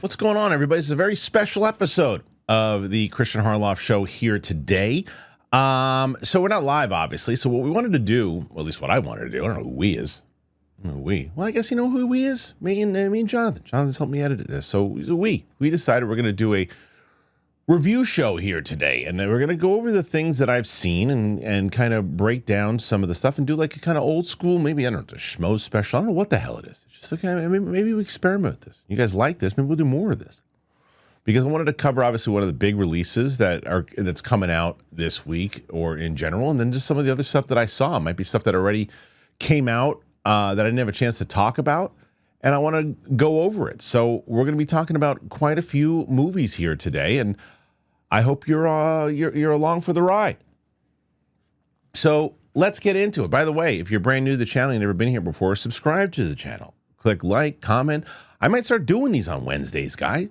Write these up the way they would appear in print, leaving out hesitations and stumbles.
What's going on, everybody? This is a very special episode of the Kristian Harloff Show here today. So we're not live, obviously. So what we wanted to do, well, at least what I wanted to do, I don't know who we is. We. Well, I guess you know who we is. Me and Jonathan. Jonathan's helped me edit this. So we decided we're going to do a review show here today, and then we're going to go over the things that I've seen and kind of break down some of the stuff and do like a kind of old school, maybe, I don't know, a schmoes special. I don't know what the hell it is. It's just like, maybe we experiment with this. You guys like this? Maybe we'll do more of this. Because I wanted to cover, obviously, one of the big releases that's coming out this week or in general, and then just some of the other stuff that I saw. It might be stuff that already came out that I didn't have a chance to talk about, and I want to go over it. So we're going to be talking about quite a few movies here today, and I hope you're along for the ride. So let's get into it. By the way, if you're brand new to the channel, you've never been here before, subscribe to the channel. Click like, comment. I might start doing these on Wednesdays, guys,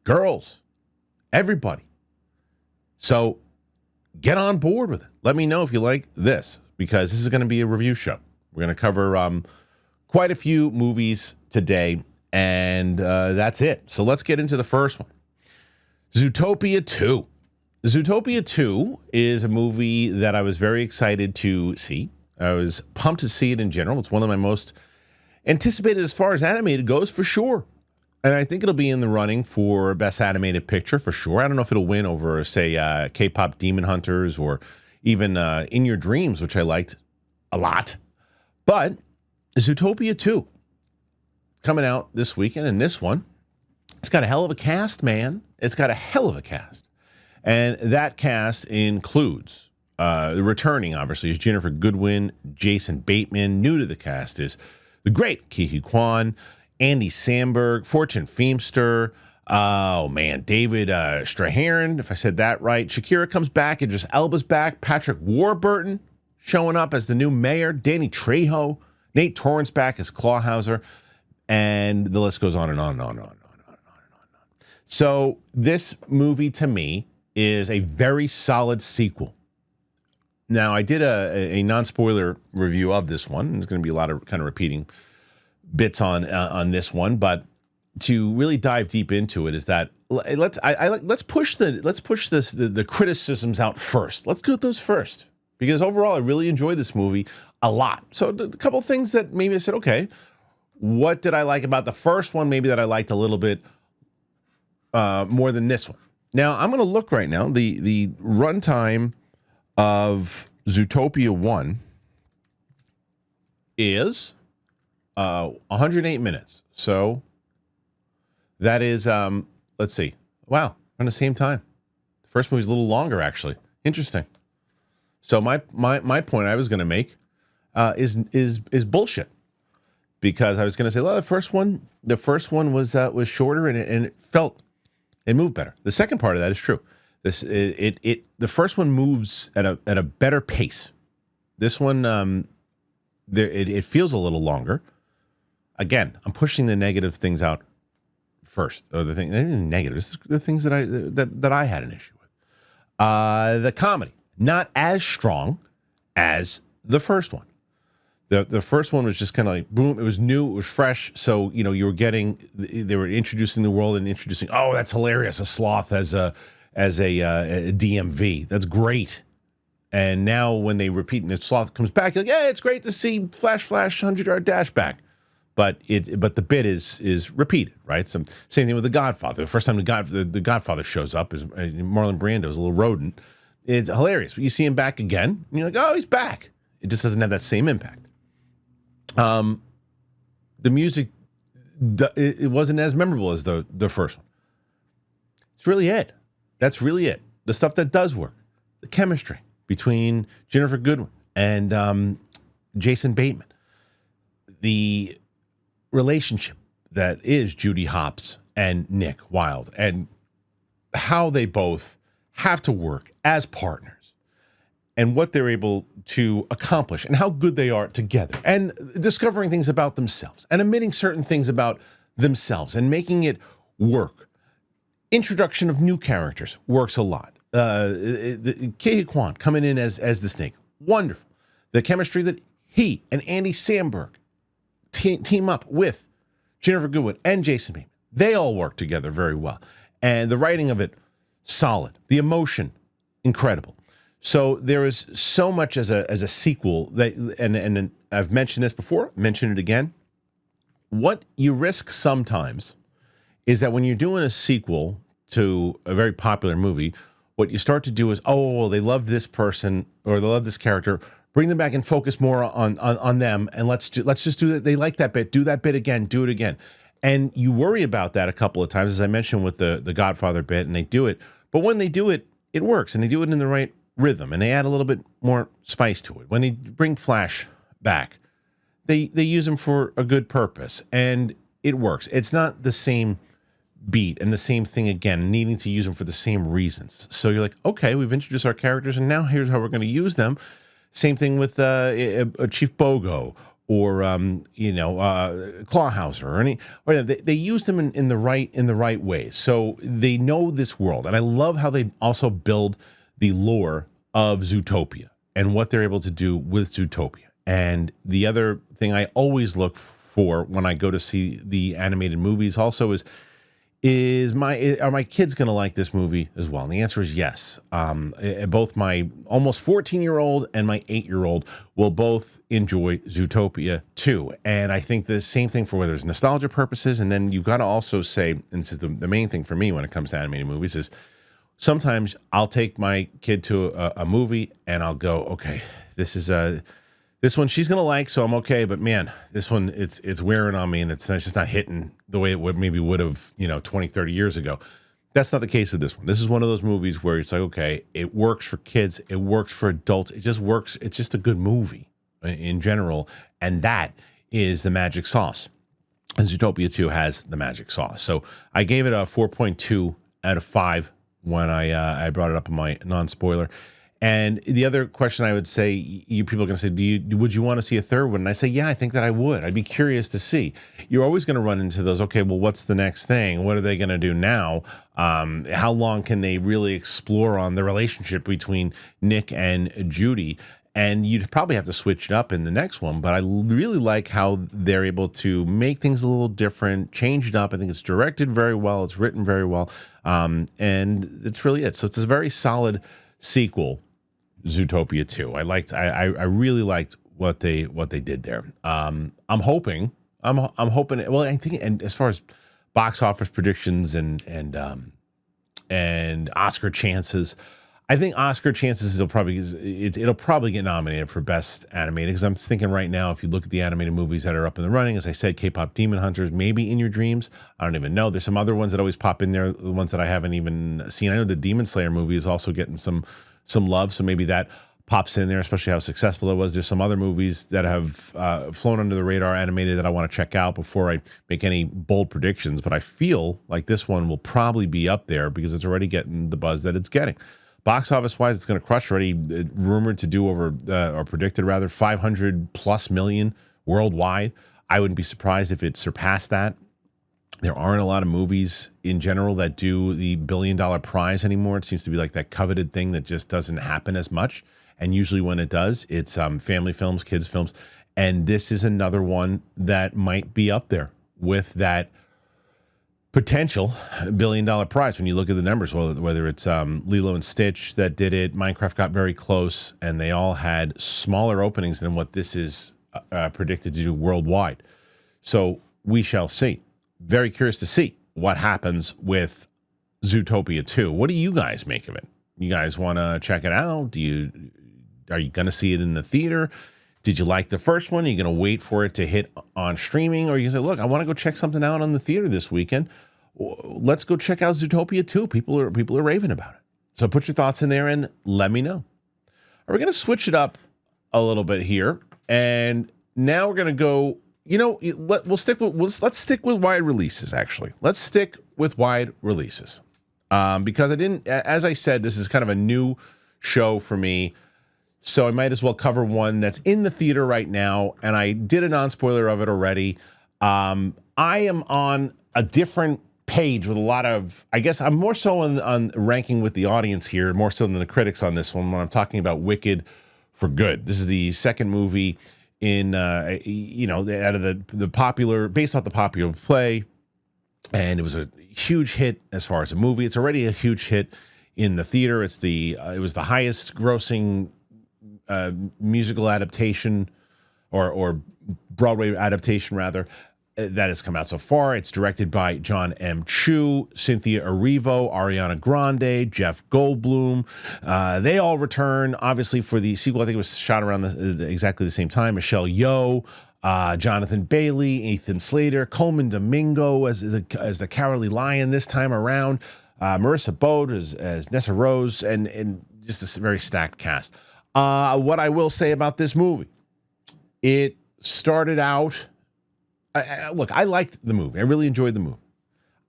girls, everybody. So get on board with it. Let me know if you like this, because this is going to be a review show. We're going to cover quite a few movies today, and that's it. So let's get into the first one. Zootopia 2. Zootopia 2 is a movie that I was very excited to see. I was pumped to see it in general. It's one of my most anticipated as far as animated goes, for sure. And I think it'll be in the running for Best Animated Picture, for sure. I don't know if it'll win over, say, K-pop Demon Hunters or even In Your Dreams, which I liked a lot. But Zootopia 2 coming out this weekend, and this one, it's got a hell of a cast, man. It's got a hell of a cast. And that cast includes, the returning, obviously, is Jennifer Goodwin, Jason Bateman. New to the cast is the great Ke Kwan, Andy Samberg, Fortune Feimster, David Strahan, if I said that right. Shakira comes back, Idris Elba's back, Patrick Warburton showing up as the new mayor, Danny Trejo, Nate Torrance back as Clawhauser, and the list goes on and on and on and on. So this movie, to me, is a very solid sequel. Now, I did a non-spoiler review of this one. There's going to be a lot of kind of repeating bits on this one, but to really dive deep into it is that let's push the criticisms out first. Let's go with those first, because overall, I really enjoyed this movie a lot. So a couple of things that maybe I said, okay, what did I like about the first one? Maybe that I liked a little bit more than this one. Now, I'm going to look right now. The runtime of Zootopia 1 is 108 minutes. So that is, let's see. Wow, on the same time. The first movie's a little longer, actually. Interesting. So my point I was going to make is bullshit, because I was going to say, well, the first one was shorter and it moved better. The second part of that is true. The first one moves at a better pace. This one, it feels a little longer. Again, I'm pushing the negative things out first. Or the thing, negatives, the things that I had an issue with. The comedy, not as strong as the first one. The first one was just kind of like, boom, it was new, it was fresh. So, you know, they were introducing the world and introducing, oh, that's hilarious, a sloth as a DMV. That's great. And now when they repeat and the sloth comes back, you're like, yeah, it's great to see flash, 100-yard dash back. But the bit is repeated, right? Same thing with The Godfather. The first time the Godfather shows up is Marlon Brando's a little rodent. It's hilarious. But you see him back again, and you're like, oh, he's back. It just doesn't have that same impact. The music, it wasn't as memorable as the first one. It's really it. That's really it. The stuff that does work, the chemistry between Jennifer Goodwin and Jason Bateman, the relationship that is Judy Hopps and Nick Wilde, and how they both have to work as partners, and what they're able to accomplish, and how good they are together, and discovering things about themselves, and admitting certain things about themselves, and making it work. Introduction of new characters works a lot. Ke Kwan coming in as the snake, wonderful. The chemistry that he and Andy Samberg team up with Jennifer Goodwin and Jason Bateman, they all work together very well. And the writing of it, solid. The emotion, incredible. So there is so much as a sequel that, and I've mentioned this before, mention it again. What you risk sometimes is that when you're doing a sequel to a very popular movie, what you start to do is, oh, well, they love this person or they love this character. Bring them back and focus more on them, and let's just do that. They like that bit. Do that bit again. Do it again. And you worry about that a couple of times, as I mentioned with the Godfather bit, and they do it. But when they do it, it works, and they do it in the right rhythm, and they add a little bit more spice to it. When they bring Flash back, they use him for a good purpose, and it works. It's not the same beat and the same thing again, needing to use them for the same reasons. So you're like, okay, we've introduced our characters, and now here's how we're going to use them. Same thing with Chief Bogo or Clawhauser or they use them in the right way. So they know this world, and I love how they also build the lore of Zootopia and what they're able to do with Zootopia. And the other thing I always look for when I go to see the animated movies also is are my kids going to like this movie as well? And the answer is yes. Both my almost 14-year-old and my 8-year-old will both enjoy Zootopia too. And I think the same thing for whether it's nostalgia purposes, and then you've got to also say, and this is the main thing for me when it comes to animated movies, is sometimes I'll take my kid to a movie and I'll go, okay, this one she's going to like, so I'm okay. But man, this one, it's wearing on me, and it's just not hitting the way it would have 20, 30 years ago. That's not the case with this one. This is one of those movies where it's like, okay, it works for kids. It works for adults. It just works. It's just a good movie in general. And that is the magic sauce. And Zootopia 2 has the magic sauce. So I gave it a 4.2 out of 5 when I brought it up in my non-spoiler. And the other question I would say, you people are going to say, would you want to see a third one? And I say, yeah, I think that I would. I'd be curious to see. You're always going to run into those, okay, well, what's the next thing? What are they going to do now? How long can they really explore on the relationship between Nick and Judy? And you'd probably have to switch it up in the next one. But I really like how they're able to make things a little different, change it up. I think it's directed very well. It's written very well. And it's really it. So it's a very solid sequel, Zootopia 2. I really liked what they did there. I'm hoping. Well, I think, and as far as box office predictions and Oscar chances, I think Oscar chances it'll probably get nominated for Best Animated, because I'm thinking right now, if you look at the animated movies that are up in the running, as I said, K-pop Demon Hunters, maybe In Your Dreams. I don't even know. There's some other ones that always pop in there, the ones that I haven't even seen. I know the Demon Slayer movie is also getting some love, so maybe that pops in there, especially how successful it was. There's some other movies that have flown under the radar animated that I want to check out before I make any bold predictions, but I feel like this one will probably be up there because it's already getting the buzz that it's getting. Box office wise, it's going to crush, already rumored to do over, or predicted rather, 500+ million worldwide. I wouldn't be surprised if it surpassed that. There aren't a lot of movies in general that do the $1 billion prize anymore. It seems to be like that coveted thing that just doesn't happen as much. And usually when it does, it's family films, kids films. And this is another one that might be up there with that potential $1 billion prize. When you look at the numbers, whether it's Lilo and Stitch that did it, Minecraft got very close, and they all had smaller openings than what this is predicted to do worldwide. So we shall see. Very curious to see what happens with Zootopia 2. What do you guys make of it? You guys want to check it out? Are you going to see it in the theater? Did you like the first one? Are you going to wait for it to hit on streaming? Or are you going to say, look, I want to go check something out on the theater this weekend. Let's go check out Zootopia 2. People are raving about it. So put your thoughts in there and let me know. We're going to switch it up a little bit here. And now we're going to go, let's stick with wide releases, actually. Let's stick with wide releases. Because as I said, this is kind of a new show for me. So I might as well cover one that's in the theater right now. And I did a non-spoiler of it already. I am on a different page with a lot of, I guess I'm more so on ranking with the audience here, more so than the critics on this one when I'm talking about Wicked for Good. This is the second movie in out of the popular, based off the popular play, and it was a huge hit as far as a movie. It's already a huge hit in the theater. It was the highest grossing musical adaptation or Broadway adaptation rather that has come out so far. It's directed by John M. Chu, Cynthia Erivo, Ariana Grande, Jeff Goldblum. They all return, obviously, for the sequel. I think it was shot around exactly the same time. Michelle Yeoh, Jonathan Bailey, Ethan Slater, Coleman Domingo as the Cowardly Lion this time around, Marissa Bode as Nessa Rose, and just a very stacked cast. What I will say about this movie, it started out... look, I liked the movie. I really enjoyed the movie.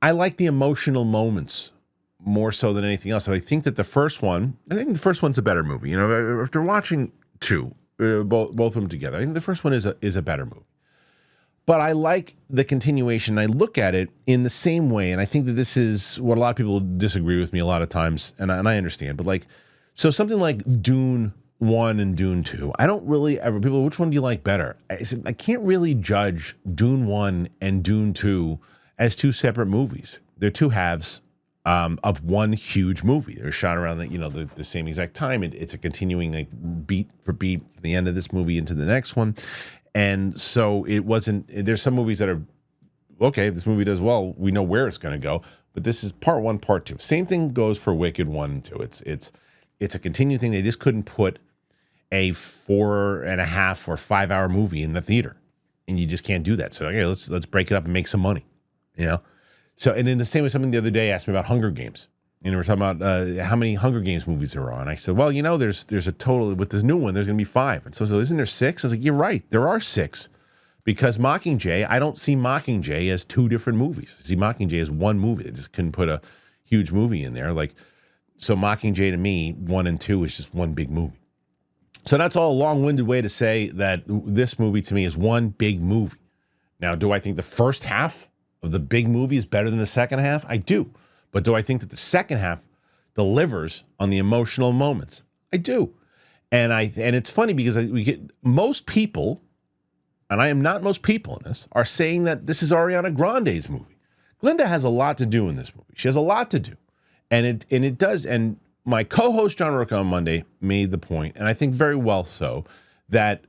I like the emotional moments more so than anything else. And I think that the first one's a better movie. You know, after watching two, both of them together, I think the first one is a better movie. But I like the continuation. I look at it in the same way, and I think that this is what a lot of people disagree with me a lot of times, and I understand. But so something like Dune 1 and Dune 2. I don't really ever, people, which one do you like better? I said, I can't really judge Dune 1 and Dune 2 as two separate movies. They're two halves of one huge movie. They're shot around the same exact time. It's a continuing beat for beat from the end of this movie into the next one. And so it wasn't, there's some movies that are, okay, this movie does well, we know where it's going to go, but this is part one, part two. Same thing goes for Wicked 1 and 2. It's a continuing thing. They just couldn't put a 4.5 or 5 hour movie in the theater, and you just can't do that. So okay, let's break it up and make some money, you know. So and in the same way, something the other day asked me about Hunger Games, and we're talking about how many Hunger Games movies there are, and I said, well, there's a total with this new one. There's going to be 5, and so isn't there 6? I was like, you're right, there are 6, because Mockingjay, I don't see Mockingjay as 2 different movies. I see Mockingjay as one movie. They just couldn't put a huge movie in there, so Mockingjay to me, 1 and 2 is just one big movie. So that's all a long-winded way to say that this movie to me is one big movie. Now, do I think the first half of the big movie is better than the second half? I do. But do I think that the second half delivers on the emotional moments? I do. And it's funny because we get most people, and I am not most people in this, are saying that this is Ariana Grande's movie. Glinda has a lot to do in this movie. She has a lot to do. And it does, and my co-host John Rook on Monday made the point, and I think very well so, that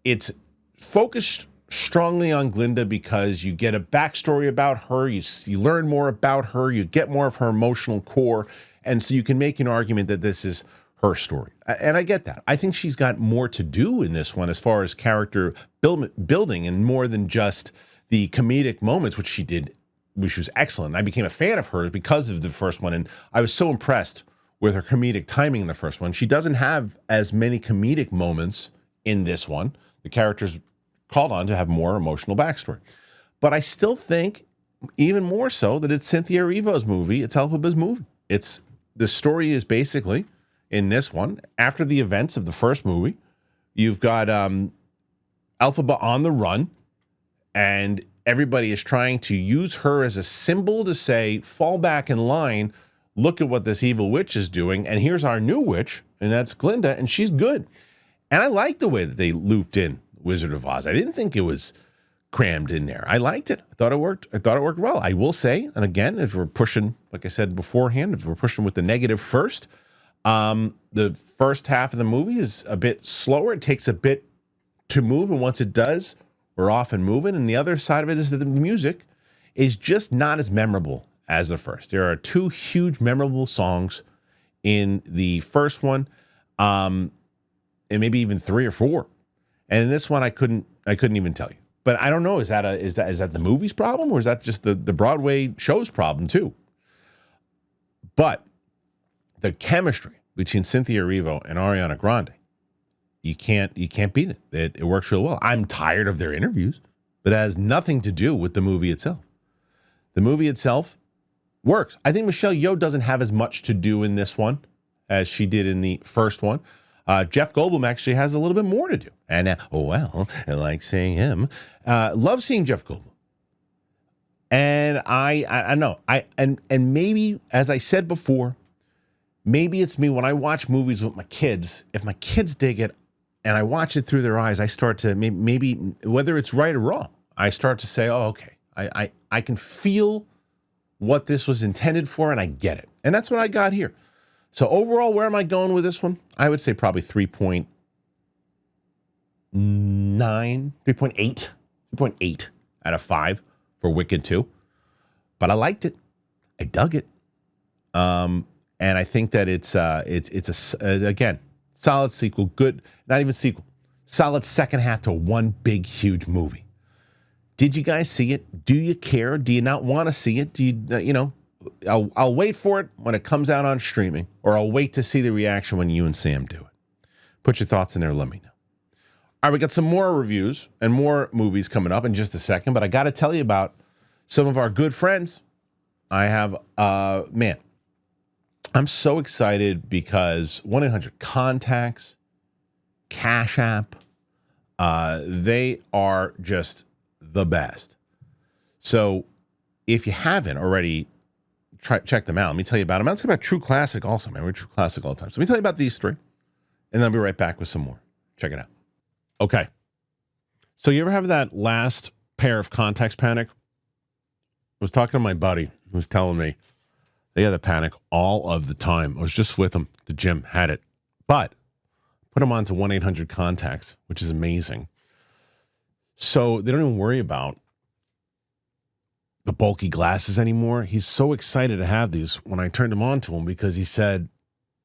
it's focused strongly on Glinda because you get a backstory about her, you learn more about her, you get more of her emotional core, and so you can make an argument that this is her story. And I get that. I think she's got more to do in this one as far as character building and more than just the comedic moments, which she did, which was excellent. I became a fan of hers because of the first one, and I was so impressed with her comedic timing in the first one. She doesn't have as many comedic moments in this one. The character's called on to have more emotional backstory. But I still think, even more so, that it's Cynthia Erivo's movie. It's Elphaba's movie. The story is basically, in this one, after the events of the first movie, you've got Elphaba on the run, and everybody is trying to use her as a symbol to say, fall back in line, look at what this evil witch is doing, and here's our new witch, and that's Glinda, and she's good. And I like the way that they looped in Wizard of Oz. I didn't think it was crammed in there. I liked it. I thought it worked well. I will say, and again, if we're pushing, like I said beforehand, if we're pushing with the negative first, the first half of the movie is a bit slower. It takes a bit to move, and once it does, we're off and moving. And the other side of it is that the music is just not as memorable as the first. There are 2 huge memorable songs in the first one, and maybe even 3 or 4. And in this one, I couldn't even tell you. But I don't know. Is that the movie's problem, or is that just the Broadway show's problem too? But the chemistry between Cynthia Erivo and Ariana Grande, you can't beat it. It works real well. I'm tired of their interviews, but it has nothing to do with the movie itself. The movie itself works. I think Michelle Yeoh doesn't have as much to do in this one as she did in the first one. Jeff Goldblum actually has a little bit more to do. And, I like seeing him. Love seeing Jeff Goldblum. And I know. And maybe, as I said before, maybe it's me when I watch movies with my kids. If my kids dig it and I watch it through their eyes, I start to maybe whether it's right or wrong, I start to say, oh, okay, I can feel what this was intended for, and I get it. And that's what I got here. So overall, where am I going with this one? I would say probably 3.9, 3.8 out of 5 for Wicked 2. But I liked it. I dug it. And I think that it's again, solid sequel, good, not even sequel, solid second half to one big, huge movie. Did you guys see it? Do you care? Do you not want to see it? Do you, I'll wait for it when it comes out on streaming, or I'll wait to see the reaction when you and Sam do it. Put your thoughts in there. Let me know. All right, we got some more reviews and more movies coming up in just a second, but I got to tell you about some of our good friends. I have, man, I'm so excited because 1-800-CONTACTS, Cash App, they are just the best. So if you haven't already, check them out. Let me tell you about them. I'm going to talk about True Classic also, man. We're True Classic all the time. So let me tell you about these three, and then I'll be right back with some more. Check it out. Okay. So you ever have that last pair of contacts panic? I was talking to my buddy who was telling me they had the panic all of the time. I was just with him. The gym had it. But put them on to 1-800-CONTACTS, which is amazing. So they don't even worry about the bulky glasses anymore. He's so excited to have these when I turned them on to him, because he said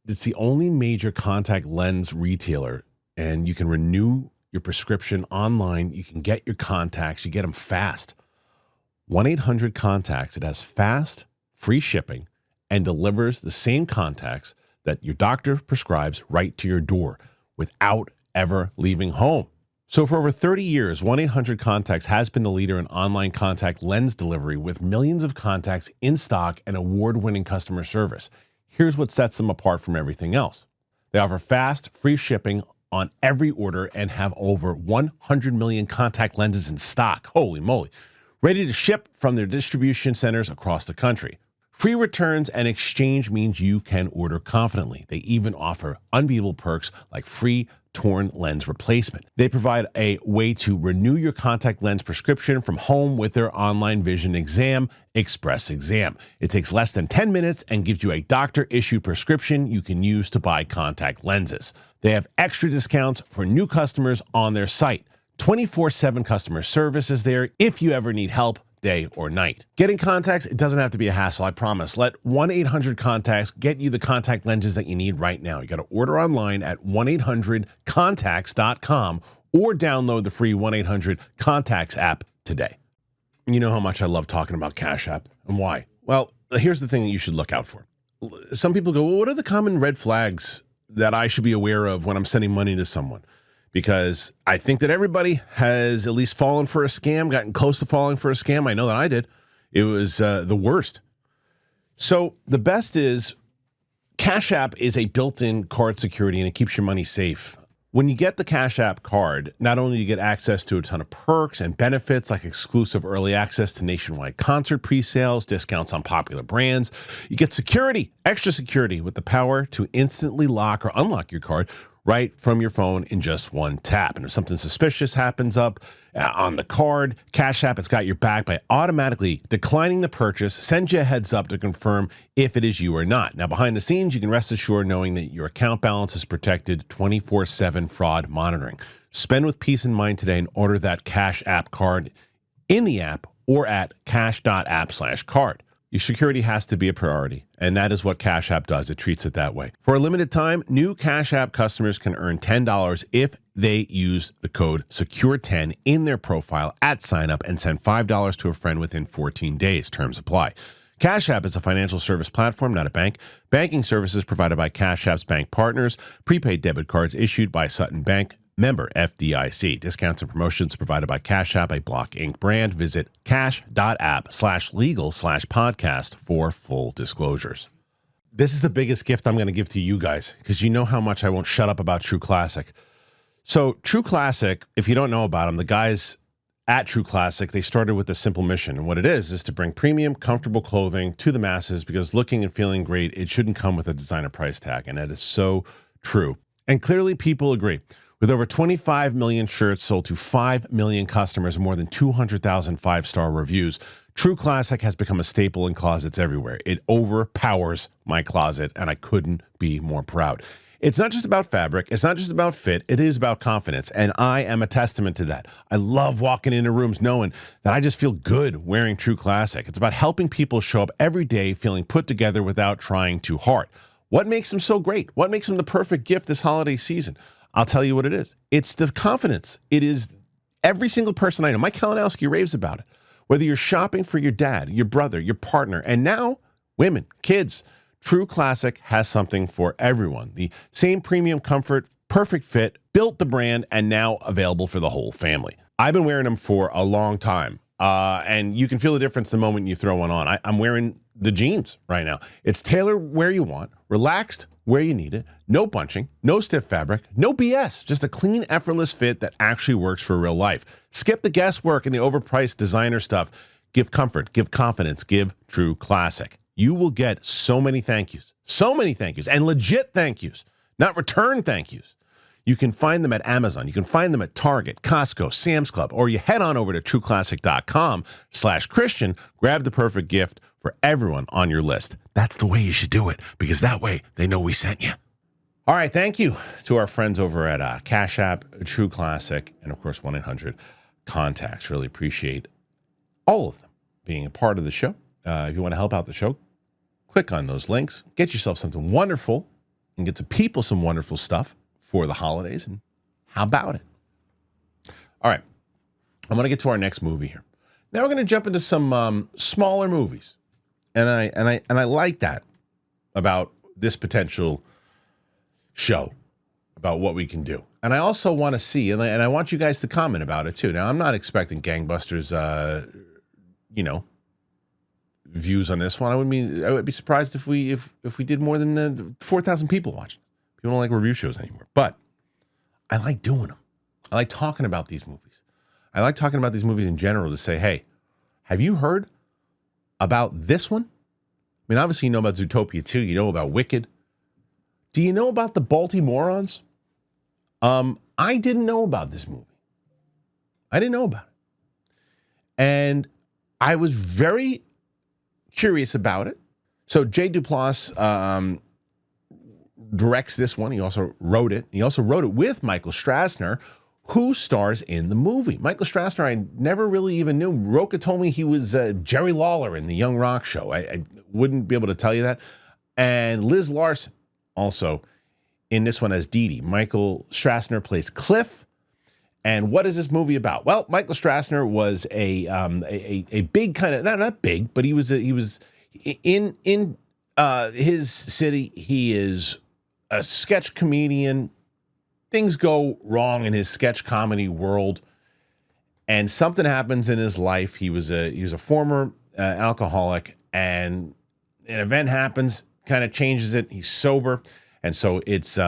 it's the only major contact lens retailer, and you can renew your prescription online. You can get your contacts. You get them fast. 1-800-CONTACTS. It has fast, free shipping, and delivers the same contacts that your doctor prescribes right to your door without ever leaving home. So for over 30 years, 1-800-CONTACTS has been the leader in online contact lens delivery, with millions of contacts in stock and award-winning customer service. Here's what sets them apart from everything else. They offer fast, free shipping on every order and have over 100 million contact lenses in stock. Holy moly. Ready to ship from their distribution centers across the country. Free returns and exchange means you can order confidently. They even offer unbeatable perks like free torn lens replacement. They provide a way to renew your contact lens prescription from home with their online vision exam, Express Exam. It takes less than 10 minutes and gives you a doctor-issued prescription you can use to buy contact lenses. They have extra discounts for new customers on their site. 24/7 customer service is there if you ever need help, day or night. Getting contacts, it doesn't have to be a hassle, I promise. Let 1-800-CONTACTS get you the contact lenses that you need right now. You got to order online at 1-800-CONTACTS.com or download the free 1-800-CONTACTS app today. You know how much I love talking about Cash App and why. Well, here's the thing that you should look out for. Some people go, well, what are the common red flags that I should be aware of when I'm sending money to someone? Because I think that everybody has at least fallen for a scam, gotten close to falling for a scam. I know that I did. It was the worst. So the best is Cash App is a built-in card security, and it keeps your money safe. When you get the Cash App card, not only do you get access to a ton of perks and benefits like exclusive early access to nationwide concert pre-sales, discounts on popular brands, you get security, extra security, with the power to instantly lock or unlock your card right from your phone in just one tap. And if something suspicious happens up on the card, Cash App has got your back by automatically declining the purchase, sends you a heads up to confirm if it is you or not. Now, behind the scenes, you can rest assured knowing that your account balance is protected 24/7 fraud monitoring. Spend with peace in mind today and order that Cash App card in the app or at cash.app/card. Your security has to be a priority, and that is what Cash App does. It treats it that way. For a limited time, new Cash App customers can earn $10 if they use the code SECURE10 in their profile at sign-up and send $5 to a friend within 14 days. Terms apply. Cash App is a financial service platform, not a bank. Banking services provided by Cash App's bank partners. Prepaid debit cards issued by Sutton Bank. Member FDIC. Discounts and promotions provided by Cash App, a Block Inc. brand. Visit cash.app/legal/podcast for full disclosures. This is the biggest gift I'm going to give to you guys, because you know how much I won't shut up about True Classic. So True Classic, if you don't know about them, the guys at True Classic, they started with a simple mission. And what it is to bring premium, comfortable clothing to the masses, because looking and feeling great, it shouldn't come with a designer price tag. And that is so true. And clearly people agree. With over 25 million shirts sold to 5 million customers and more than 200,000 five-star reviews, True Classic has become a staple in closets everywhere. It overpowers my closet, and I couldn't be more proud. It's not just about fabric. It's not just about fit. It is about confidence, and I am a testament to that. I love walking into rooms knowing that I just feel good wearing True Classic. It's about helping people show up every day feeling put together without trying too hard. What makes them so great? What makes them the perfect gift this holiday season? I'll tell you what it is. It's the confidence. It is every single person I know. Mike Kalinowski raves about it. Whether you're shopping for your dad, your brother, your partner, and now women, kids, True Classic has something for everyone. The same premium comfort, perfect fit, built the brand, and now available for the whole family. I've been wearing them for a long time, and you can feel the difference the moment you throw one on. I'm wearing the jeans right now. It's tailored where you want, relaxed where you need it, no bunching, no stiff fabric, no BS, just a clean, effortless fit that actually works for real life. Skip the guesswork and the overpriced designer stuff. Give comfort, give confidence, give True Classic. You will get so many thank yous, and legit thank yous, not return thank yous. You can find them at Amazon. You can find them at Target, Costco, Sam's Club, or you head on over to trueclassic.com/Christian, grab the perfect gift for everyone on your list. That's the way you should do it, because that way they know we sent you. All right, thank you to our friends over at Cash App, True Classic, and of course 1-800-CONTACTS. Really appreciate all of them being a part of the show. If you want to help out the show, click on those links, get yourself something wonderful, and get to people some wonderful stuff for the holidays. And how about it? All right, I'm going to get to our next movie here. Now we're going to jump into some smaller movies, and I like that about this potential show, about what we can do. And I also want to see, and I want you guys to comment about it too. Now I'm not expecting gangbusters, views on this one. I would be surprised if we did more than 4,000 people watching. People don't like review shows anymore, but I like doing them. I like talking about these movies. I like talking about these movies in general to say, hey, have you heard about this one? I mean, obviously you know about Zootopia 2. You know about Wicked. Do you know about the Baltimorons? I didn't know about this movie. I didn't know about it. And I was very curious about it. So Jay Duplass directs this one. He also wrote it. He also wrote it with Michael Strassner, who stars in the movie. Michael Strassner, I never really even knew. Roca told me he was Jerry Lawler in the Young Rock Show. I wouldn't be able to tell you that. And Liz Larson also in this one as Dee Dee. Michael Strassner plays Cliff. And what is this movie about? Well, Michael Strassner was a big kind of, not big, but he was in his city. He is a sketch comedian. Things go wrong in his sketch comedy world, and something happens in his life. He was a former alcoholic, and an event happens, kind of changes it. He's sober, and so it's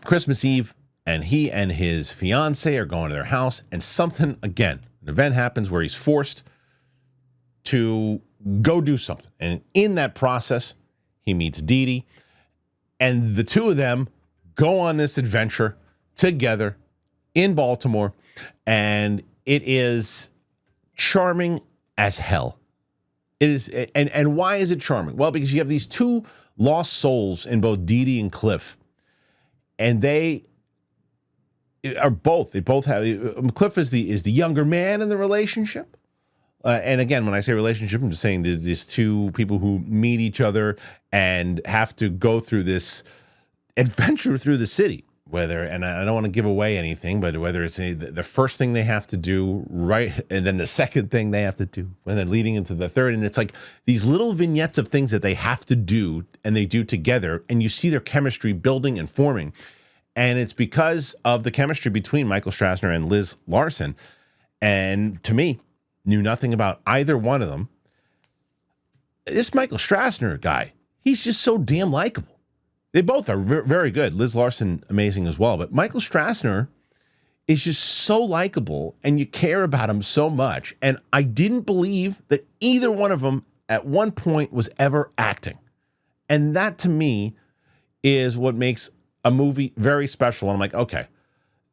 Christmas Eve. And he and his fiance are going to their house, and something, again, an event happens where he's forced to go do something. And in that process, he meets Dee Dee, and the two of them go on this adventure together in Baltimore, and it is charming as hell. It is, and why is it charming? Well, because you have these two lost souls in both Dee Dee and Cliff, and they both have. Cliff is the younger man in the relationship, and again, when I say relationship, I'm just saying these two people who meet each other and have to go through this adventure through the city. And I don't want to give away anything, but whether it's the first thing they have to do, right, and then the second thing they have to do, and then leading into the third, and it's like these little vignettes of things that they have to do, and they do together, and you see their chemistry building and forming. And it's because of the chemistry between Michael Strassner and Liz Larson. And to me, knew nothing about either one of them. This Michael Strassner guy, he's just so damn likable. They both are very good. Liz Larson, amazing as well. But Michael Strassner is just so likable, and you care about him so much. And I didn't believe that either one of them at one point was ever acting. And that, to me, is what makes a movie very special. And I'm like, okay,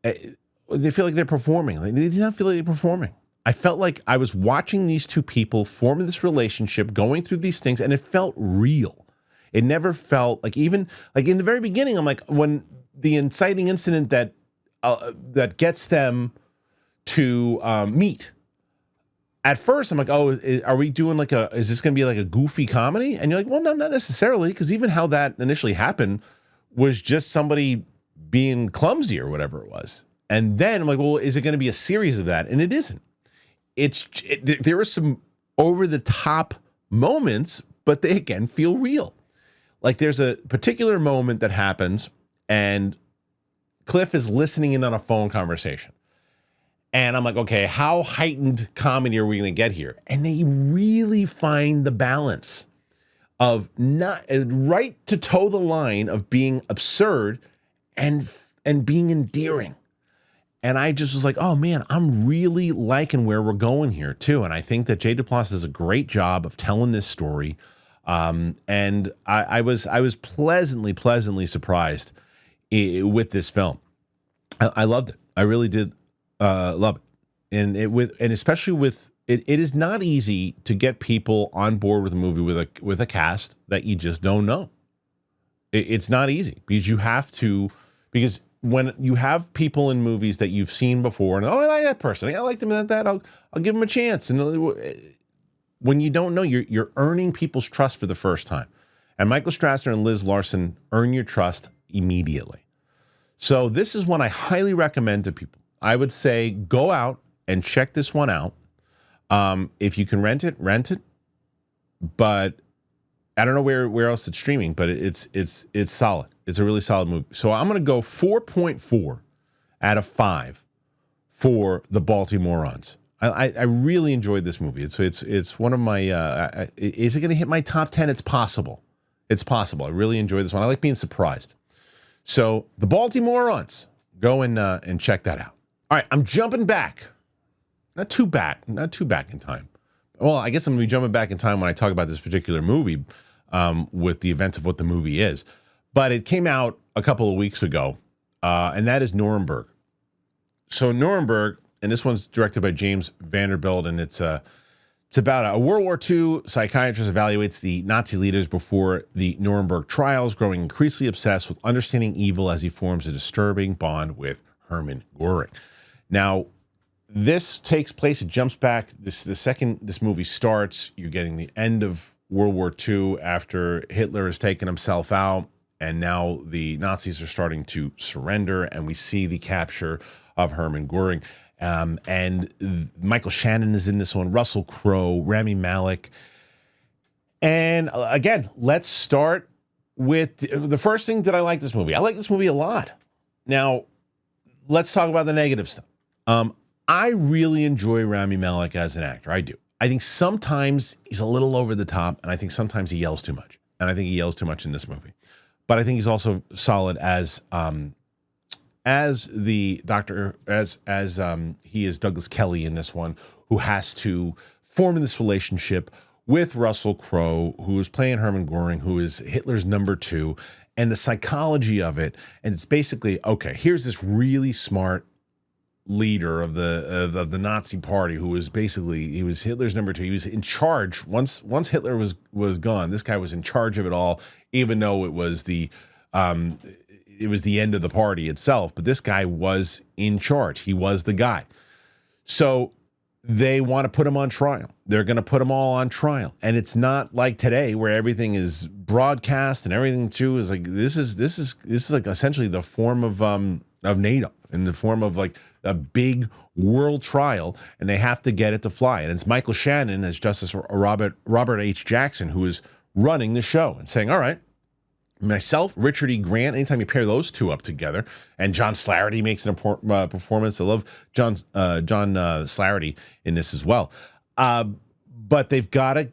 they feel like they're performing. Like, they did not feel like they're performing. I felt like I was watching these two people forming this relationship, going through these things, and it felt real. It never felt like, even like in the very beginning, I'm like, when the inciting incident that gets them to meet. At first, I'm like, oh, are we doing is this going to be like a goofy comedy? And you're like, well, no, not necessarily, because even how that initially happened was just somebody being clumsy or whatever it was. And then I'm like, well, is it going to be a series of that? And it isn't. There are some over-the-top moments, but they, again, feel real. Like, there's a particular moment that happens, and Cliff is listening in on a phone conversation. And I'm like, okay, how heightened comedy are we going to get here? And they really find the balance of not right to toe the line of being absurd and being endearing. And I just was like, oh man, I'm really liking where we're going here too. And I think that Jay Duplass does a great job of telling this story. And I was pleasantly surprised with this film. I loved it. I really did. Love it. And especially with it is not easy to get people on board with a movie with a cast that you just don't know. It's not easy because when you have people in movies that you've seen before, and I like that person, I like them at that, I'll give them a chance. And when you don't know, you're earning people's trust for the first time. And Michael Strassner and Liz Larson earn your trust immediately. So this is one I highly recommend to people. I would say go out and check this one out. If you can rent it. But I don't know where else it's streaming, but it's solid. It's a really solid movie. So I'm going to go 4.4 out of 5 for the Baltimorons. I really enjoyed this movie. It's one of my. Is it going to hit my top 10? It's possible. It's possible. I really enjoyed this one. I like being surprised. So the Baltimorons, go and check that out. All right, I'm jumping back. Not too back in time. Well, I guess I'm going to be jumping back in time when I talk about this particular movie with the events of what the movie is. But it came out a couple of weeks ago, and that is Nuremberg. So Nuremberg, and this one's directed by James Vanderbilt, and it's about a World War II psychiatrist evaluates the Nazi leaders before the Nuremberg trials, growing increasingly obsessed with understanding evil as he forms a disturbing bond with Hermann Goering. Now, this takes place, it jumps back. The second this movie starts, you're getting the end of World War II after Hitler has taken himself out, and now the Nazis are starting to surrender, and we see the capture of Hermann Goering. And Michael Shannon is in this one, Russell Crowe, Rami Malek. And again, let's start with the first thing that I like this movie. I like this movie a lot. Now, let's talk about the negative stuff. I really enjoy Rami Malek as an actor. I do. I think sometimes he's a little over the top, and I think sometimes he yells too much. And I think he yells too much in this movie. But I think he's also solid as the doctor, as he is Douglas Kelly in this one, who has to form this relationship with Russell Crowe, who is playing Hermann Goering, who is Hitler's number 2, and the psychology of it. And it's basically, okay, here's this really smart leader of the Nazi party who was he was Hitler's number 2. He was in charge once Hitler was gone. This guy was in charge of it all, even though it was the end of the party itself. But this guy was in charge. He was the guy. So they want to put him on trial. They're going to put them all on trial, and it's not like today where everything is broadcast and everything too is like this is like essentially the form of NATO, in the form of like a big world trial, and they have to get it to fly. And it's Michael Shannon as Justice Robert H. Jackson who is running the show and saying, all right, myself, Richard E. Grant, anytime you pair those two up together, and John Slarity makes an important performance. I love John Slarity in this as well. But they've got to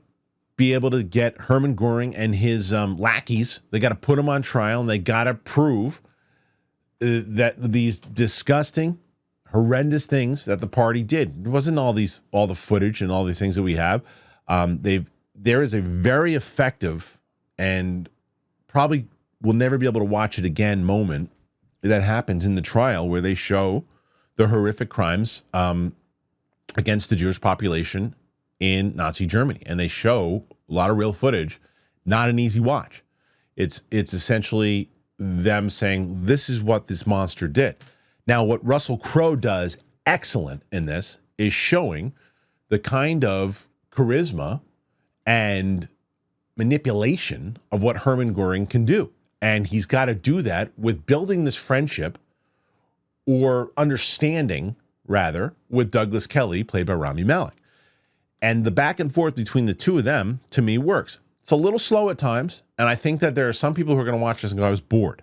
be able to get Hermann Goering and his lackeys. They got to put him on trial, and they got to prove that these disgusting, horrendous things that the party did. It wasn't all the footage and all the things that we have. There is a very effective and probably will never be able to watch it again moment that happens in the trial where they show the horrific crimes against the Jewish population in Nazi Germany. And they show a lot of real footage, not an easy watch. It's essentially them saying, this is what this monster did. Now, what Russell Crowe does excellent in this is showing the kind of charisma and manipulation of what Hermann Goering can do. And he's got to do that with building this friendship or understanding, rather, with Douglas Kelly, played by Rami Malek. And the back and forth between the two of them, to me, works. It's a little slow at times, and I think that there are some people who are going to watch this and go, I was bored.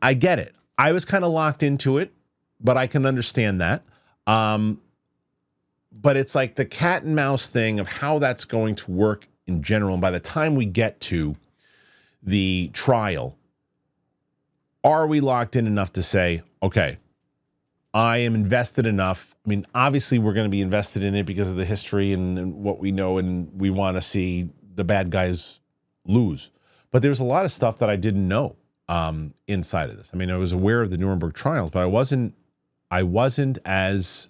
I get it. I was kind of locked into it, but I can understand that. But it's like the cat and mouse thing of how that's going to work in general. And by the time we get to the trial, are we locked in enough to say, okay, I am invested enough? I mean, obviously we're going to be invested in it because of the history and what we know, and we want to see the bad guys lose. But there's a lot of stuff that I didn't know inside of this. I mean, I was aware of the Nuremberg trials, but I wasn't as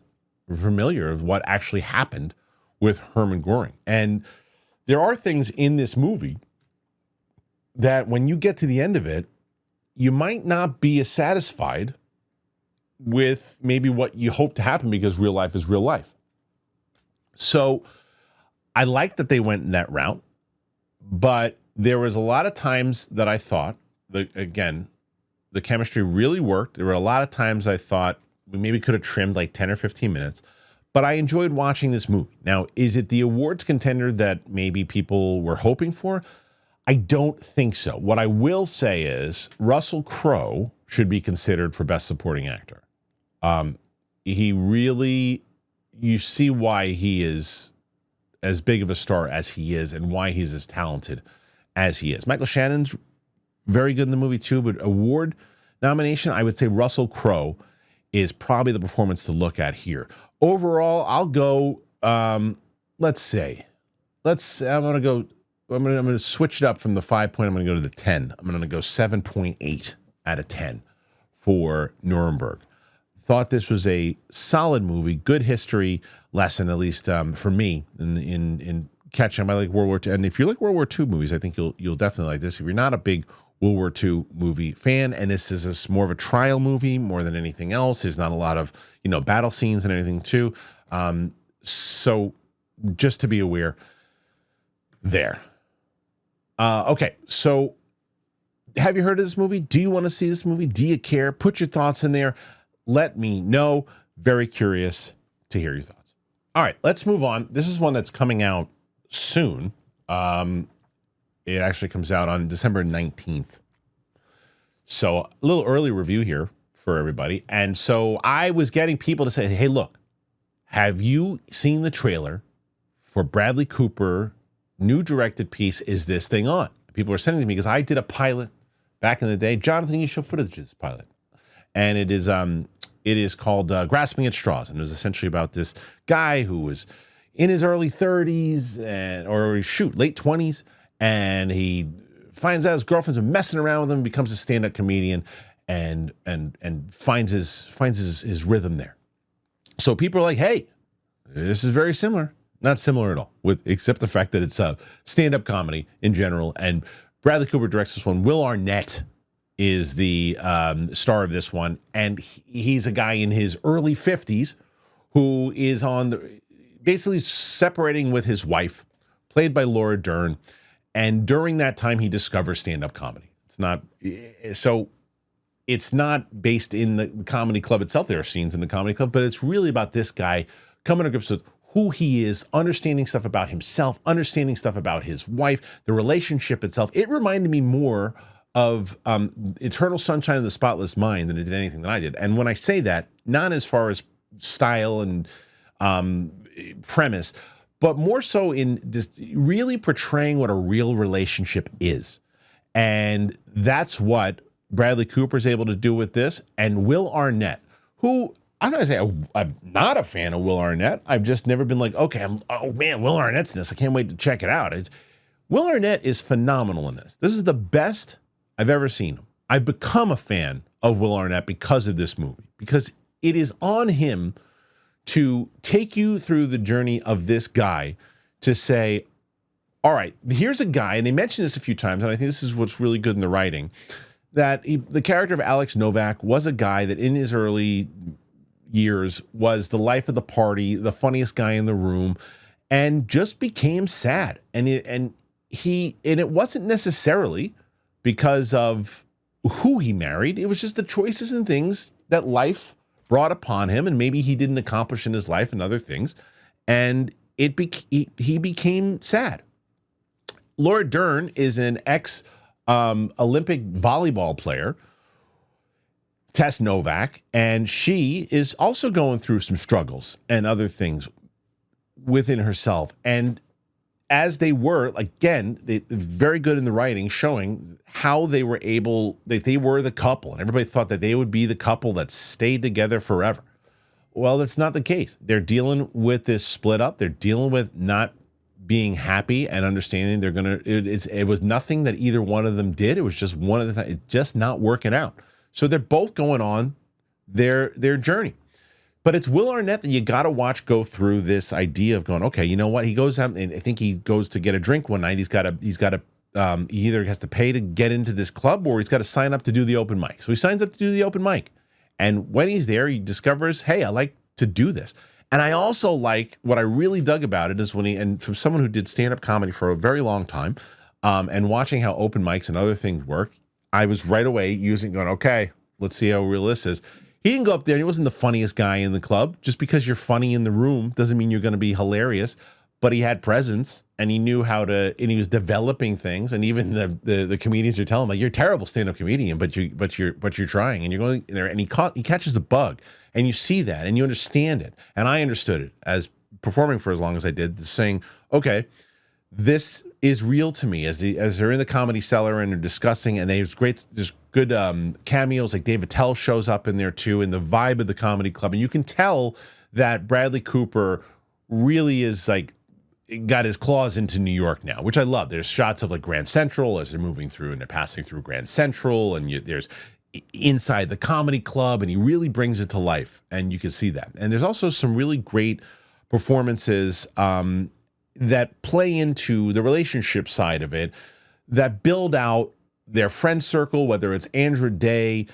familiar of what actually happened with Hermann Goering. And there are things in this movie that when you get to the end of it, you might not be as satisfied with maybe what you hope to happen, because real life is real life. So I like that they went in that route, but there was a lot of times that I thought that, again, the chemistry really worked. There were a lot of times I thought we maybe could have trimmed like 10 or 15 minutes, but I enjoyed watching this movie. Now, is it the awards contender that maybe people were hoping for? I don't think so. What I will say is Russell Crowe should be considered for Best Supporting Actor. He really, you see why he is as big of a star as he is and why he's as talented as he is. Michael Shannon's very good in the movie too, but award nomination, I would say Russell Crowe is probably the performance to look at here. Overall, I'll go, I'm going to switch it up from the 5 point. I'm going to go to the 10. I'm going to go 7.8 out of 10 for Nuremberg. Thought this was a solid movie, good history lesson, at least for me, in catching up. I like World War II, and if you like World War II movies, I think you'll definitely like this. If you're not a big World War II movie fan, and this is more of a trial movie more than anything else. There's not a lot of battle scenes and anything too. So just to be aware there. Okay, so have you heard of this movie? Do you want to see this movie? Do you care? Put your thoughts in there. Let me know. Very curious to hear your thoughts. All right, let's move on. This is one that's coming out soon. It actually comes out on December 19th. So a little early review here for everybody. And so I was getting people to say, hey, look, have you seen the trailer for Bradley Cooper new directed piece, Is This Thing On? People are sending to me because I did a pilot back in the day. Jonathan, you show footage of this pilot. And it is called Grasping at Straws. And it was essentially about this guy who was in his early 30s late 20s. And he finds out his girlfriend's been messing around with him, becomes a stand-up comedian, and finds his rhythm there. So people are like, hey, this is very similar. Not similar at all, except the fact that it's a stand-up comedy in general. And Bradley Cooper directs this one. Will Arnett is the star of this one, and he's a guy in his early 50s who is basically separating with his wife, played by Laura Dern. And during that time, he discovers stand-up comedy. It's not based in the comedy club itself. There are scenes in the comedy club, but it's really about this guy coming to grips with who he is, understanding stuff about himself, understanding stuff about his wife, the relationship itself. It reminded me more of Eternal Sunshine of the Spotless Mind than it did anything that I did. And when I say that, not as far as style and premise, but more so in just really portraying what a real relationship is. And that's what Bradley Cooper is able to do with this. And Will Arnett, who I'm not going to say I'm not a fan of Will Arnett. I've just never been like, okay, Will Arnett's in this. I can't wait to check it out. Will Arnett is phenomenal in this. This is the best I've ever seen him. I've become a fan of Will Arnett because of this movie, because it is on him to take you through the journey of this guy to say, all right, here's a guy, and they mentioned this a few times, and I think this is what's really good in the writing, that the character of Alex Novak was a guy that in his early years was the life of the party, the funniest guy in the room, and just became sad. And it wasn't necessarily because of who he married. It was just the choices and things that life brought upon him, and maybe he didn't accomplish in his life and other things, and he became sad. Laura Dern is an ex-Olympic volleyball player, Tess Novak, and she is also going through some struggles and other things within herself. And as they were, again, very good in the writing, showing how they were the couple, and everybody thought that they would be the couple that stayed together forever. Well, that's not the case. They're dealing with this split up. They're dealing with not being happy and understanding it was nothing that either one of them did. It was just one of the it's just not working out. So they're both going on their journey. But it's Will Arnett that you got to watch go through this idea of going, okay, you know what? He goes out, and I think he goes to get a drink one night. He either has to pay to get into this club, or he's got to sign up to do the open mic. So he signs up to do the open mic. And when he's there, he discovers, hey, I like to do this. And I also like, what I really dug about it is and from someone who did stand-up comedy for a very long time, and watching how open mics and other things work, I was right away going, okay, let's see how real this is. He didn't go up there, and he wasn't the funniest guy in the club. Just because you're funny in the room doesn't mean you're going to be hilarious. But he had presence, and he knew how to, and he was developing things. And even the comedians are telling him, like, you're a terrible stand-up comedian, but you're trying, and you're going there. And he catches the bug, and you see that, and you understand it. And I understood it as performing for as long as I did, saying, okay, this is real to me. As they're in the Comedy Cellar and they're discussing, and there's good cameos, like Dave Attell shows up in there too, and the vibe of the comedy club. And you can tell that Bradley Cooper really is like got his claws into New York now, which I love. There's shots of like Grand Central as they're moving through, and they're passing through Grand Central, and there's inside the comedy club, and he really brings it to life, and you can see that. And there's also some really great performances that play into the relationship side of it, that build out their friend circle, whether it's Andra Day,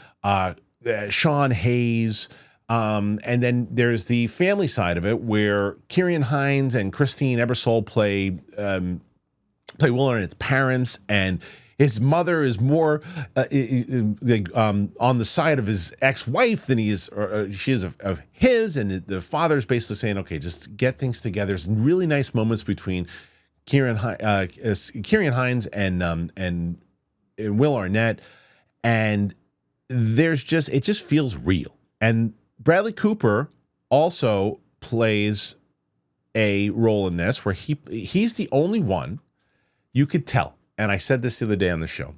Sean Hayes, and then there's the family side of it, where Ciarán Hinds and Christine Ebersole play Will Arnett's parents, and his mother is more on the side of his ex-wife than he is, or she is of his, and the father's basically saying, okay, just get things together. There's really nice moments between Ciarán Hinds and Will Arnett, and it just feels real. And Bradley Cooper also plays a role in this where he's the only one you could tell. And I said this the other day on the show.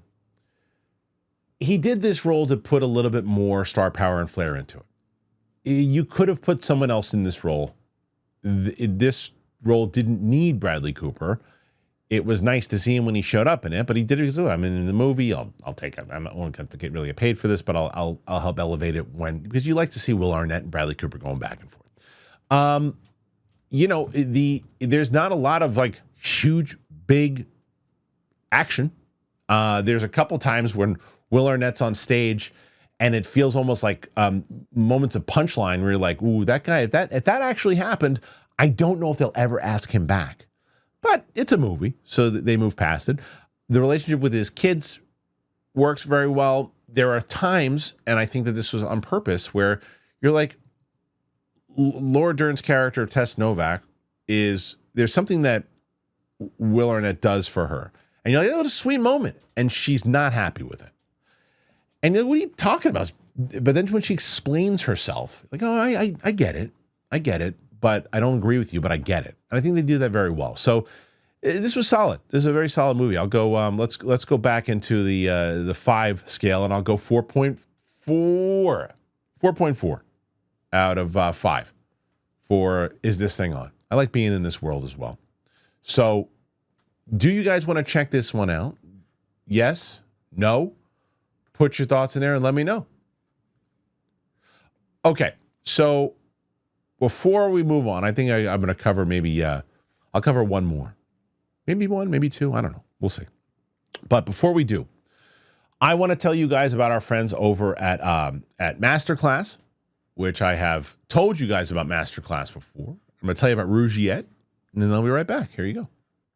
He did this role to put a little bit more star power and flair into it. You could have put someone else in this role. This role didn't need Bradley Cooper. It was nice to see him when he showed up in it, but he did it. I'm in the movie. I'll take it. I'm not going to get really paid for this, but I'll help elevate it because you like to see Will Arnett and Bradley Cooper going back and forth. There's not a lot of like huge, big action. There's a couple times when Will Arnett's on stage, and it feels almost like moments of punchline where you're like, "Ooh, that guy! If that actually happened, I don't know if they'll ever ask him back." But it's a movie, so they move past it. The relationship with his kids works very well. There are times, and I think that this was on purpose, where you're like, Laura Dern's character, Tess Novak, there's something that Will Arnett does for her. And you're like, oh, it's a sweet moment. And she's not happy with it. And you're like, what are you talking about? But then when she explains herself, like, oh, I get it. I get it. But I don't agree with you, but I get it. And I think they do that very well. So this was solid. This is a very solid movie. I'll go, let's go back into the 5 scale, and I'll go 4.4. 4.4 out of 5 for Is This Thing On? I like being in this world as well. So do you guys want to check this one out? Yes? No? Put your thoughts in there and let me know. Okay, so before we move on, I think I'm going to cover maybe, I'll cover one more. Maybe one, maybe two. I don't know. We'll see. But before we do, I want to tell you guys about our friends over at Masterclass, which I have told you guys about Masterclass before. I'm going to tell you about Rougiette, and then I'll be right back. Here you go.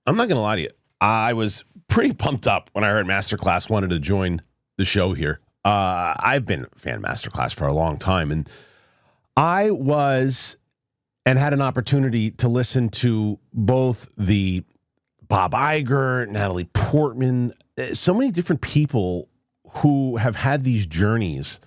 I'm not going to lie to you. I was pretty pumped up when I heard Masterclass wanted to join the show here. I've been a fan of Masterclass for a long time, and I was and had an opportunity to listen to both the Bob Iger, Natalie Portman, so many different people who have had these journeys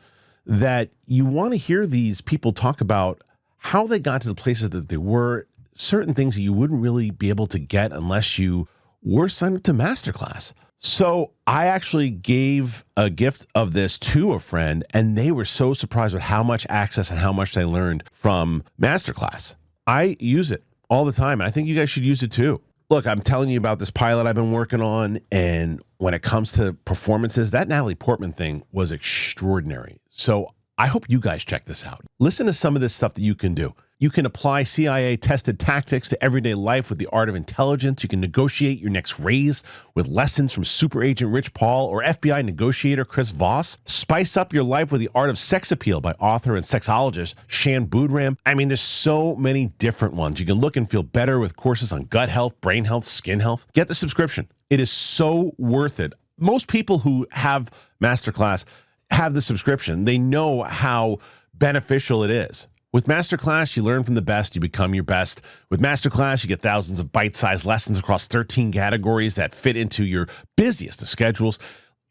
that you want to hear these people talk about how they got to the places that they were, certain things that you wouldn't really be able to get unless you were signed up to Masterclass. So I actually gave a gift of this to a friend, and they were so surprised with how much access and how much they learned from Masterclass. I use it all the time, and I think you guys should use it too. Look, I'm telling you about this pilot I've been working on, and when it comes to performances, that Natalie Portman thing was extraordinary. So I hope you guys check this out. Listen to some of this stuff that you can do. You can apply CIA-tested tactics to everyday life with the art of intelligence. You can negotiate your next raise with lessons from Super Agent Rich Paul or FBI negotiator Chris Voss. Spice up your life with the art of sex appeal by author and sexologist Shan Boodram. I mean, there's so many different ones. You can look and feel better with courses on gut health, brain health, skin health. Get the subscription. It is so worth it. Most people who have Masterclass have the subscription. They know how beneficial it is. With Masterclass, you learn from the best, you become your best. With Masterclass, you get thousands of bite-sized lessons across 13 categories that fit into your busiest of schedules.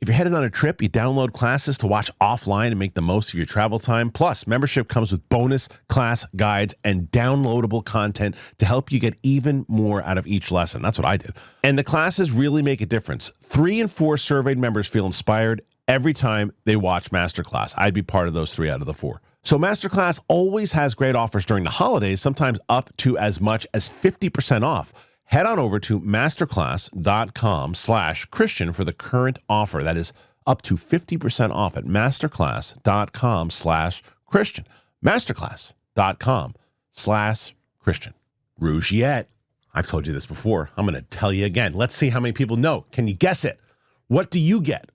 If you're headed on a trip, you download classes to watch offline and make the most of your travel time. Plus, membership comes with bonus class guides and downloadable content to help you get even more out of each lesson. That's what I did. And the classes really make a difference. 3 in 4 surveyed members feel inspired every time they watch Masterclass. I'd be part of those 3 out of the 4. So Masterclass always has great offers during the holidays, sometimes up to as much as 50% off. Head on over to masterclass.com/Christian for the current offer. That is up to 50% off at masterclass.com/Christian. Masterclass.com/Christian. Rougiette. I've told you this before. I'm going to tell you again. Let's see how many people know. Can you guess it? What do you get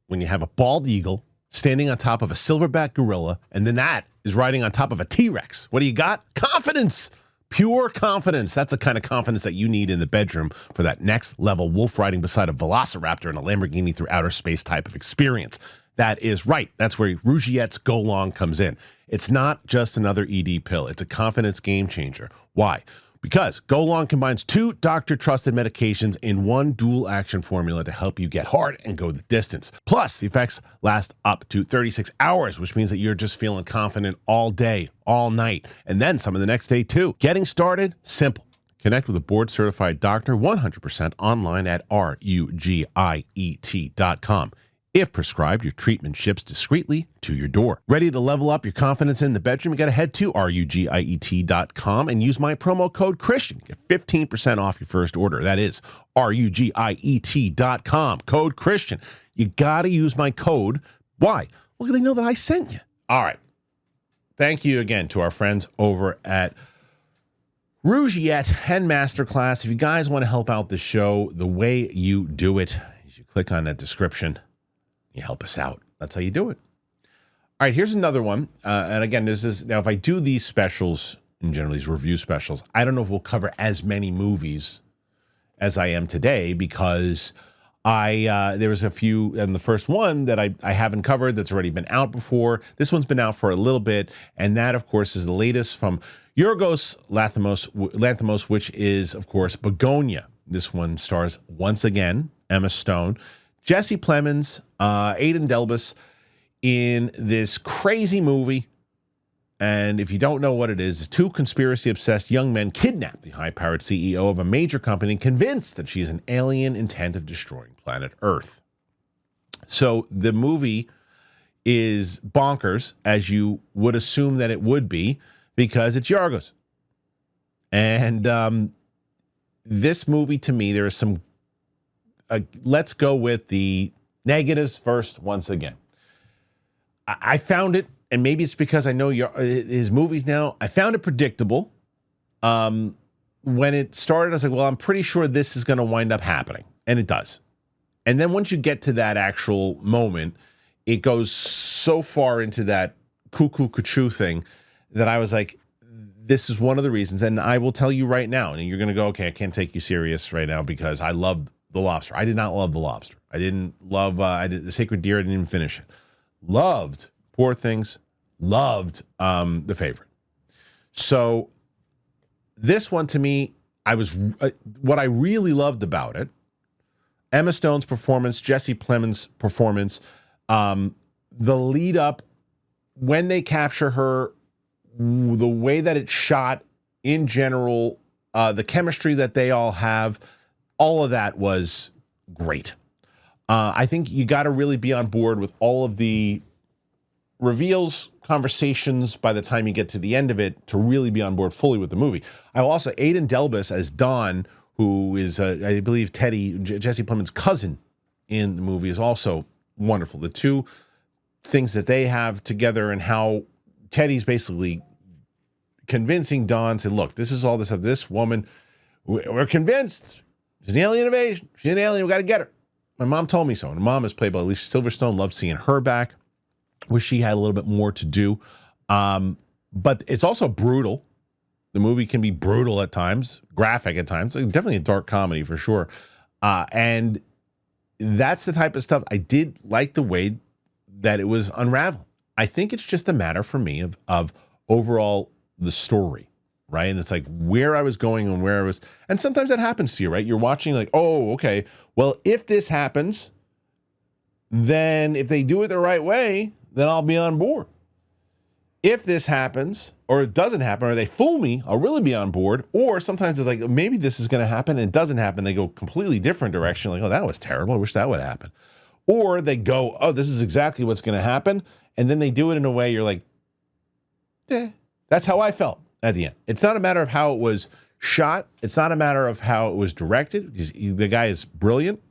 when you have a bald eagle standing on top of a silverback gorilla, and then that is riding on top of a T-Rex? What do you got? Confidence. Pure confidence. That's the kind of confidence that you need in the bedroom for that next level wolf riding beside a velociraptor in a Lamborghini through outer space type of experience. That is right. That's where Rougiette's Go Long comes in. It's not just another ED pill. It's a confidence game changer. Why? Because Go Long combines 2 doctor-trusted medications in one dual-action formula to help you get hard and go the distance. Plus, the effects last up to 36 hours, which means that you're just feeling confident all day, all night, and then some of the next day, too. Getting started? Simple. Connect with a board-certified doctor 100% online at rugiet.com. If prescribed, your treatment ships discreetly to your door. Ready to level up your confidence in the bedroom? You got to head to rugiet.com and use my promo code Christian. Get 15% off your first order. That is rugiet.com. Code Christian. You got to use my code. Why? Well, they know that I sent you. All right. Thank you again to our friends over at Rougiette and Masterclass. If you guys want to help out the show, the way you do it is you click on that description. You help us out. That's how you do it. All right, here's another one. And again, this is now if I do these specials in general, these review specials, I don't know if we'll cover as many movies as I am today because there was a few in the first one that I haven't covered that's already been out before. This one's been out for a little bit, and that, of course, is the latest from Yorgos Lanthimos, which is, of course, Begonia. This one stars once again Emma Stone, Jesse Plemons, Aidan Delbus in this crazy movie. And if you don't know what it is, 2 conspiracy-obsessed young men kidnap the high-powered CEO of a major company convinced that she is an alien intent of destroying planet Earth. So the movie is bonkers, as you would assume that it would be, because it's Yorgos. And this movie, to me, there is some... let's go with the negatives first once again. I found it and maybe it's because I know his movies now. I found it predictable. When it started, I was like, well, I'm pretty sure this is going to wind up happening. And it does. And then once you get to that actual moment, it goes so far into that cuckoo cuckoo thing that I was like, this is one of the reasons. And I will tell you right now, and you're going to go, okay, I can't take you serious right now because I love The Lobster. I did not love The Lobster. I didn't love The Sacred Deer. I didn't even finish it. Loved Poor Things. Loved The Favorite. So this one to me, what I really loved about it, Emma Stone's performance, Jesse Plemons' performance, the lead up when they capture her, the way that it's shot in general, the chemistry that they all have, all of that was great. I think you got to really be on board with all of the reveals, conversations by the time you get to the end of it to really be on board fully with the movie. I also, Aidan Delbus as Don, who is, I believe, Jesse Plemons' cousin in the movie, is also wonderful. The two things that they have together and how Teddy's basically convincing Don, said, look, this is all this of this woman. We're convinced she's an alien invasion. She's an alien. We got to get her. My mom told me so. And mom is played by Alicia Silverstone. Loved seeing her back. Wish she had a little bit more to do. But it's also brutal. The movie can be brutal at times, graphic at times. Like, definitely a dark comedy for sure. And that's the type of stuff I did like the way that it was unraveled. I think it's just a matter for me of overall the story, right? And it's like where I was going and where I was. And sometimes that happens to you, right? You're watching like, oh, okay, well, if this happens, then if they do it the right way, then I'll be on board. If this happens or it doesn't happen or they fool me, I'll really be on board. Or sometimes it's like, maybe this is going to happen and it doesn't happen. They go completely different direction. Like, oh, that was terrible. I wish that would happen. Or they go, oh, this is exactly what's going to happen. And then they do it in a way you're like, that's how I felt at the end. It's not a matter of how it was shot. It's not a matter of how it was directed. The guy is brilliant.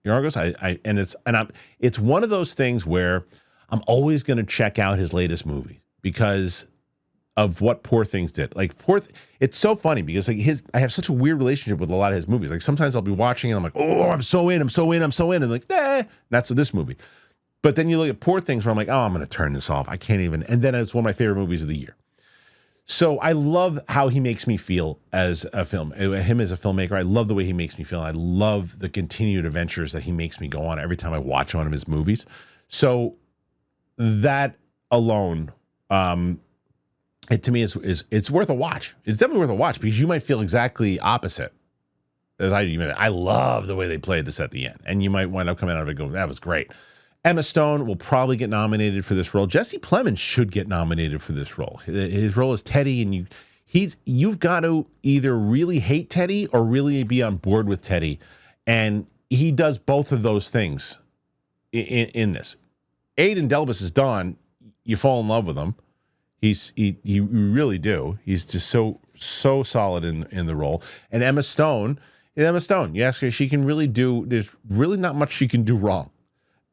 Yorgos, it's one of those things where I'm always going to check out his latest movie because of what Poor Things did. Like it's so funny because like I have such a weird relationship with a lot of his movies. Like sometimes I'll be watching and I'm like, oh, I'm so in, and like, that's this movie. But then you look at Poor Things where I'm like, oh, I'm going to turn this off. I can't even. And then it's one of my favorite movies of the year. So I love how he makes me feel as him as a filmmaker. I love the way he makes me feel. I love the continued adventures that he makes me go on every time I watch one of his movies. So that alone, it to me is it's worth a watch. It's definitely worth a watch because you might feel exactly opposite. I love the way they played this at the end, and you might wind up coming out of it going, that was great. Emma Stone will probably get nominated for this role. Jesse Plemons should get nominated for this role. His role is Teddy, and you've got to either really hate Teddy or really be on board with Teddy, and he does both of those things in this. Aidan Delbus is Don. You fall in love with him. You really do. He's just so solid in the role. And Emma Stone. You ask her, she can really do. There's really not much she can do wrong.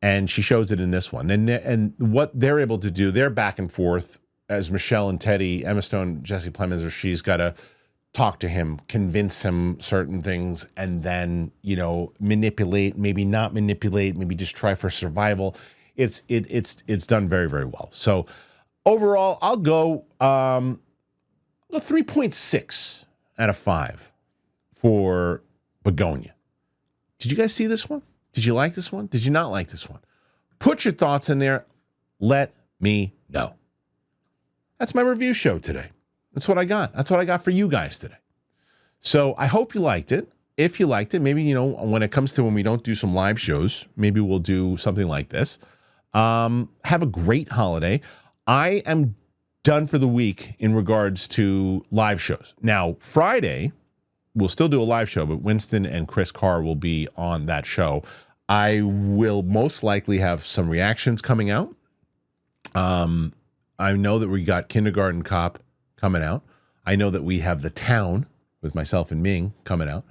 And she shows it in this one. And what they're able to do, they're back and forth as Michelle and Teddy, Emma Stone, Jesse Plemons, or she's got to talk to him, convince him certain things, and then, manipulate, maybe not manipulate, maybe just try for survival. It's done very, very well. So overall, I'll go 3.6 out of 5 for Begonia. Did you guys see this one? Did you like this one? Did you not like this one? Put your thoughts in there. Let me know. That's my review show today. That's what I got. That's what I got for you guys today. So I hope you liked it. If you liked it, maybe, when it comes to when we don't do some live shows, maybe we'll do something like this. Have a great holiday. I am done for the week in regards to live shows. Now, Friday, we'll still do a live show, but Winston and Chris Carr will be on that show. I will most likely have some reactions coming out. I know that we got Kindergarten Cop coming out. I know that we have The Town with myself and Ming coming out.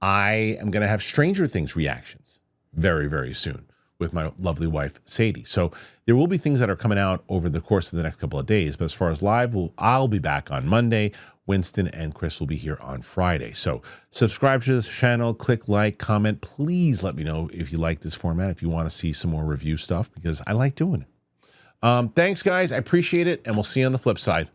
I am going to have Stranger Things reactions very, very soon with my lovely wife, Sadie. So There will be things that are coming out over the course of the next couple of days. But as far as live, I'll be back on Monday. Winston and Chris will be here on Friday. So subscribe to this channel, click like, comment. Please let me know if you like this format, if you want to see some more review stuff, because I like doing it. Thanks, guys. I appreciate it, and we'll see you on the flip side.